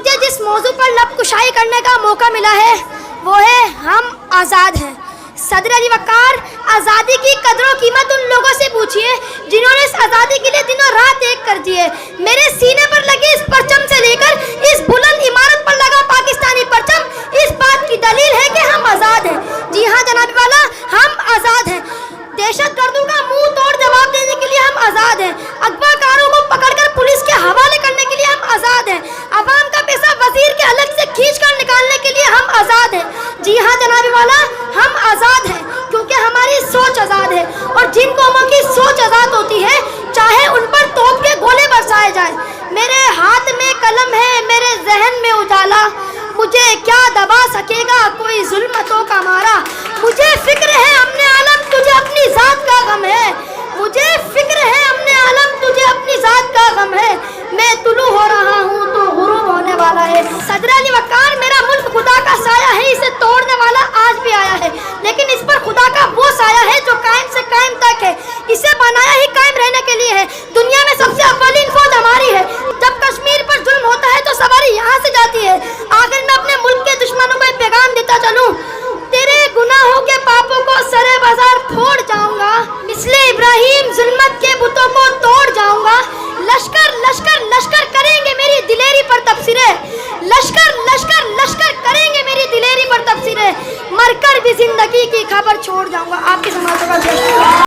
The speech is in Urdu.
مجھے جس موضوع پر لب کشائی کرنے کا موقع ملا ہے وہ ہے ہم آزاد ہیں۔ صدر علی وقار، آزادی کی قدر و قیمت ان لوگوں سے پوچھئے جنہوں نے اس آزادی کے لیے دن و رات ایک کر دیے۔ میرے سینے پر لگے اس پرچم سے لے کر اس بلند عمارت پر لگا پاکستانی پرچم اس بات کی دلیل ہے کہ ہم آزاد ہیں۔ جی ہاں جناب والا، ہم آزاد ہیں۔ دہشت گردوں کا منہ توڑ جواب دینے کے لیے ہم آزاد ہیں۔ اغوا کاروں کو پکڑ کر پولیس کے حوالے کرنے کے لیے ہم آزاد ہیں۔ عوام کا پیسہ وزیر کے حلق سے کھینچ کر نکالنے کے لیے ہم آزاد ہیں۔ جی ہاں جناب والا، ہم آزاد ہیں کیونکہ ہماری سوچ آزاد ہے، اور جن قوموں کی سوچ آزاد ہوتی ہے چاہے ان پر توپ کے گولے برسائے جائیں۔ میرے ہاتھ میں قلم ہے، میرے ذہن میں اجالا، مجھے کیا دبا سکے گا کوئی ظلمتوں کا مارا۔ مجھے فکر ہے امن عالم، تجھے اپنی ذات کا غم ہے۔ مجھے فکر ہے امن عالم، تجھے اپنی ذات کا غم ہے۔ میں طلوع ہو رہا ہوں تو غروب ہونے والا ہے۔ صدر علی وقار، میرا ملک خدا کا سایہ ہے، اسے توڑنے والا آج بھی آیا ہے، لیکن اس پر خدا کا وہ سایہ ہے جو قائم سے قائم تک ہے۔ اسے بنایا ہی قائم رہنے کے لیے ہے۔ دنیا میں سب سے اولین فوج ہماری ہے۔ جب کشمیر پر ظلم ہوتا ہے تو سواری یہاں سے جاتی ہے۔ آخر میں اپنے ملک کے دشمنوں کو ایک پیغام دیتا چلوں، تیرے گناہوں کے پاپوں کو سرے بازار پھوڑ جاؤں گا، مثل ابراہیم ظلمت کے بتوں کو توڑ جاؤں گا، لشکر لشکر لشکر